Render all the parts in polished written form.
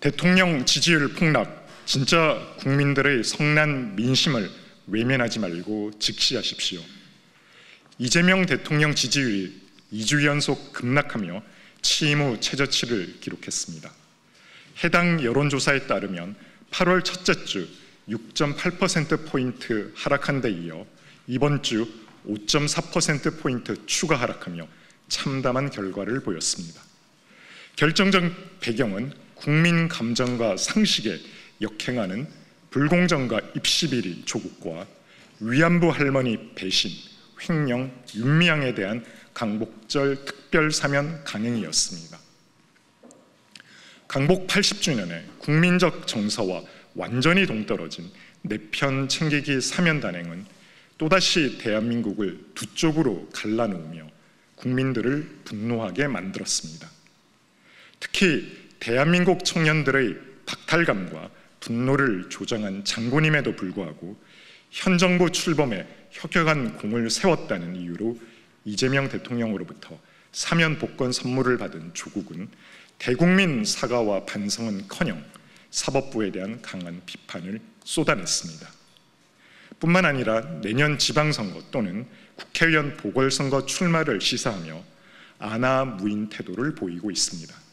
대통령 지지율 폭락, 진짜 국민들의 성난 민심을 외면하지 말고 직시하십시오. 이재명 대통령 지지율이 2주 연속 급락하며 취임 후 최저치를 기록했습니다. 해당 여론조사에 따르면 8월 첫째 주 6.8%포인트 하락한 데 이어 이번 주 5.4%포인트 추가 하락하며 참담한 결과를 보였습니다. 결정적 배경은 국민 감정과 상식에 역행하는 불공정과 입시비리 조국과 위안부 할머니 배신, 횡령, 윤미향에 대한 강복절 특별사면 강행이었습니다. 강복 80주년에 국민적 정서와 완전히 동떨어진 내편 챙기기 사면 단행은 또다시 대한민국을 두 쪽으로 갈라놓으며 국민들을 분노하게 만들었습니다. 특히 대한민국 청년들의 박탈감과 분노를 조장한 장군임에도 불구하고 현 정부 출범에 혁혁한 공을 세웠다는 이유로 이재명 대통령으로부터 사면 복권 선물을 받은 조국은 대국민 사과와 반성은커녕 사법부에 대한 강한 비판을 쏟아냈습니다. 뿐만 아니라 내년 지방선거 또는 국회의원 보궐선거 출마를 시사하며 안하무인 태도를 보이고 있습니다.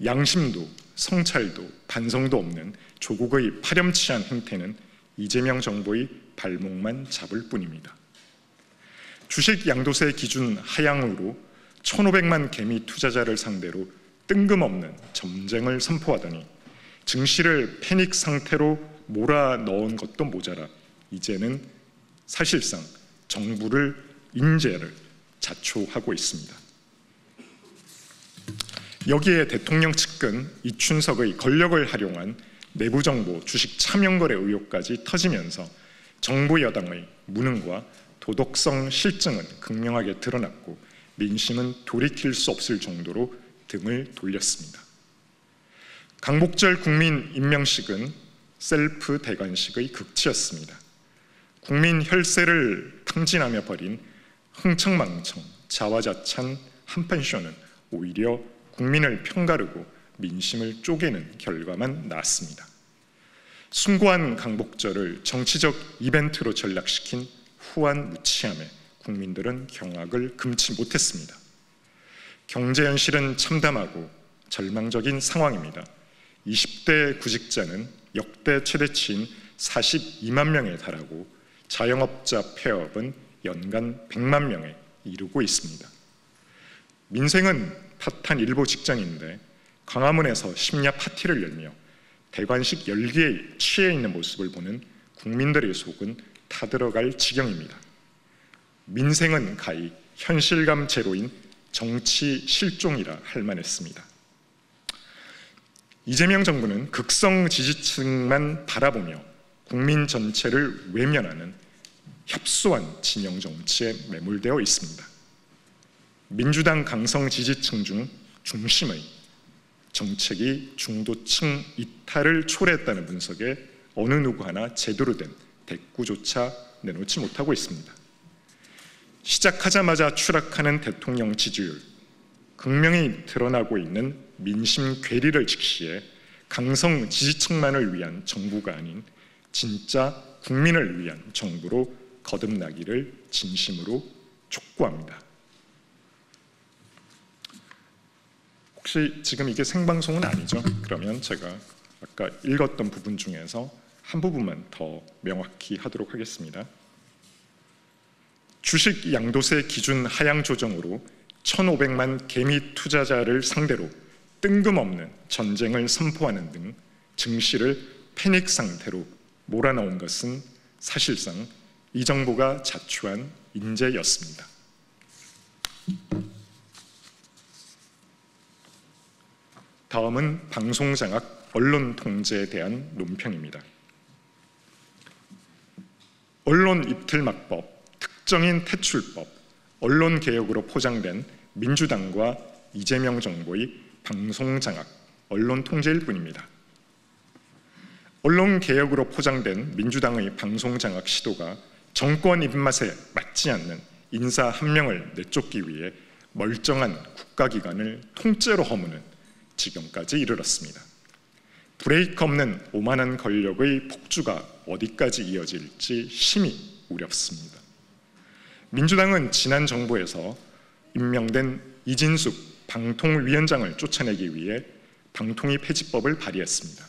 양심도 성찰도 반성도 없는 조국의 파렴치한 행태는 이재명 정부의 발목만 잡을 뿐입니다. 주식 양도세 기준 하향으로 1,500만 개미 투자자를 상대로 뜬금없는 점쟁을 선포하더니 증시를 패닉 상태로 몰아넣은 것도 모자라 이제는 사실상 정부를 인재를 자초하고 있습니다. 여기에 대통령 측근 이춘석의 권력을 활용한 내부정보 주식 차명거래 의혹까지 터지면서 정부 여당의 무능과 도덕성 실증은 극명하게 드러났고 민심은 돌이킬 수 없을 정도로 등을 돌렸습니다. 강복절 국민 임명식은 셀프 대관식의 극치였습니다. 국민 혈세를 탕진하며 벌인 흥청망청 자화자찬 한판쇼는 오히려 국민을 편가르고 민심을 쪼개는 결과만 낳았습니다. 숭고한 강복절을 정치적 이벤트로 전락시킨 후한 무치함에 국민들은 경악을 금치 못했습니다. 경제 현실은 참담하고 절망적인 상황입니다. 20대 구직자는 역대 최대치인 42만 명에 달하고 자영업자 폐업은 연간 100만 명에 이르고 있습니다. 민생은 탓한 일부 직장인데 광화문에서 심야 파티를 열며 대관식 열기에 취해 있는 모습을 보는 국민들의 속은 타들어갈 지경입니다. 민생은 가히 현실감 제로인 정치 실종이라 할 만했습니다. 이재명 정부는 극성 지지층만 바라보며 국민 전체를 외면하는 협소한 진영 정치에 매몰되어 있습니다. 민주당 강성 지지층 중 중심의 정책이 중도층 이탈을 초래했다는 분석에 어느 누구 하나 제대로 된 대꾸조차 내놓지 못하고 있습니다. 시작하자마자 추락하는 대통령 지지율, 극명히 드러나고 있는 민심 괴리를 직시해 강성 지지층만을 위한 정부가 아닌 진짜 국민을 위한 정부로 거듭나기를 진심으로 촉구합니다. 혹시 지금 이게 생방송은 아니죠? 그러면 제가 아까 읽었던 부분 중에서 한 부분만 더 명확히 하도록 하겠습니다. 주식 양도세 기준 하향 조정으로 1,500만 개미 투자자를 상대로 뜬금없는 전쟁을 선포하는 등 증시를 패닉 상태로 몰아넣은 것은 사실상 이 정부가 자초한 인재였습니다. 다음은 방송장악 언론 통제에 대한 논평입니다. 언론 입틀막법, 특정인 퇴출법, 언론개혁으로 포장된 민주당과 이재명 정부의 방송장악, 언론 통제일 뿐입니다. 언론개혁으로 포장된 민주당의 방송장악 시도가 정권 입맛에 맞지 않는 인사 한 명을 내쫓기 위해 멀쩡한 국가기관을 통째로 허무는 지경까지 이르렀습니다. 브레이크 없는 오만한 권력의 폭주가 어디까지 이어질지 심히 우렵습니다. 민주당은 지난 정부에서 임명된 이진숙 방통위원장을 쫓아내기 위해 방통위 폐지법을 발의했습니다.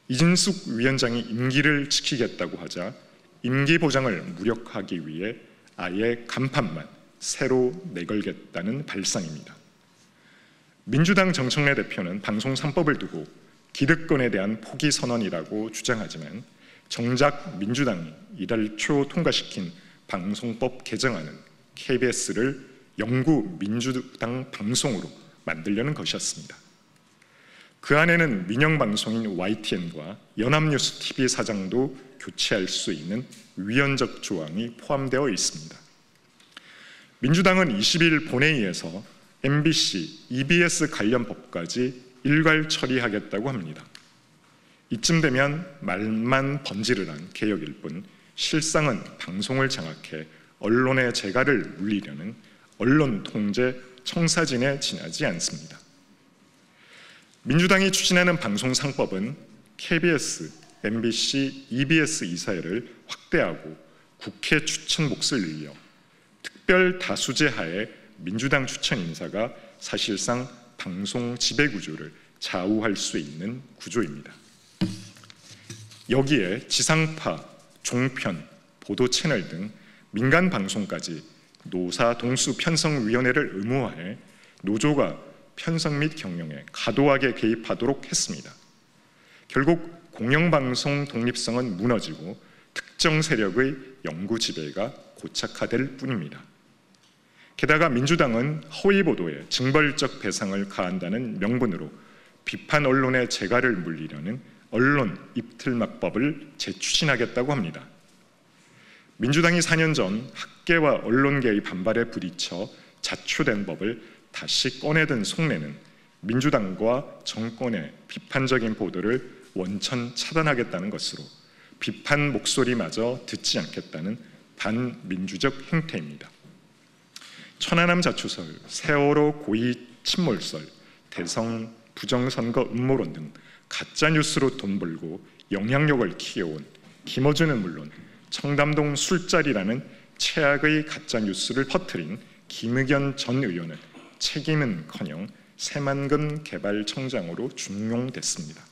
이진숙 위원장이 임기를 지키겠다고 하자 임기 보장을 무력화하기 위해 아예 간판만 새로 내걸겠다는 발상입니다. 민주당 정청래 대표는 방송 3법을 두고 기득권에 대한 포기 선언이라고 주장하지만 정작 민주당이 이달 초 통과시킨 방송법 개정안은 KBS를 영구 민주당 방송으로 만들려는 것이었습니다. 그 안에는 민영 방송인 YTN과 연합뉴스 TV 사장도 교체할 수 있는 위헌적 조항이 포함되어 있습니다. 민주당은 20일 본회의에서 MBC, EBS 관련 법까지 일괄 처리하겠다고 합니다. 이쯤 되면 말만 번지르르한 개혁일 뿐 실상은 방송을 장악해 언론의 재갈을 물리려는 언론 통제 청사진에 지나지 않습니다. 민주당이 추진하는 방송 상법은 KBS, MBC, EBS 이사회를 확대하고 국회 추천 몫을 늘려 특별 다수제 하에 민주당 추천 인사가 사실상 방송 지배 구조를 좌우할 수 있는 구조입니다. 여기에 지상파, 종편, 보도 채널 등 민간 방송까지 노사 동수 편성위원회를 의무화해 노조가 편성 및 경영에 과도하게 개입하도록 했습니다. 결국 공영방송 독립성은 무너지고 특정 세력의 영구 지배가 고착화될 뿐입니다. 게다가 민주당은 허위 보도에 징벌적 배상을 가한다는 명분으로 비판 언론의 재갈을 물리려는 언론 입틀막법을 재추진하겠다고 합니다. 민주당이 4년 전 학계와 언론계의 반발에 부딪혀 자초된 법을 다시 꺼내든 속내는 민주당과 정권의 비판적인 보도를 원천 차단하겠다는 것으로 비판 목소리마저 듣지 않겠다는 반민주적 행태입니다. 천안함 자초설, 세월호 고의 침몰설, 대성 부정선거 음모론 등 가짜뉴스로 돈 벌고 영향력을 키워온 김어준은 물론 청담동 술자리라는 최악의 가짜뉴스를 퍼뜨린 김의겸 전 의원은 책임은커녕 새만금 개발청장으로 중용됐습니다.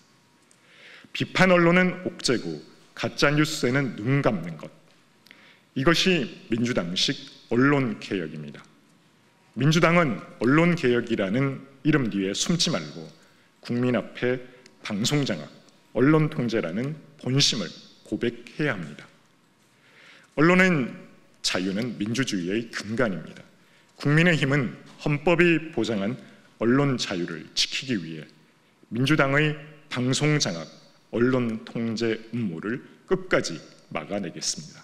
비판 언론은 옥죄고 가짜뉴스에는 눈 감는 것, 이것이 민주당식 언론개혁입니다. 민주당은 언론개혁이라는 이름 뒤에 숨지 말고 국민 앞에 방송장악, 언론통제라는 본심을 고백해야 합니다. 언론의 자유는 민주주의의 근간입니다. 국민의힘은 헌법이 보장한 언론 자유를 지키기 위해 민주당의 방송장악, 언론통제 음모를 끝까지 막아내겠습니다.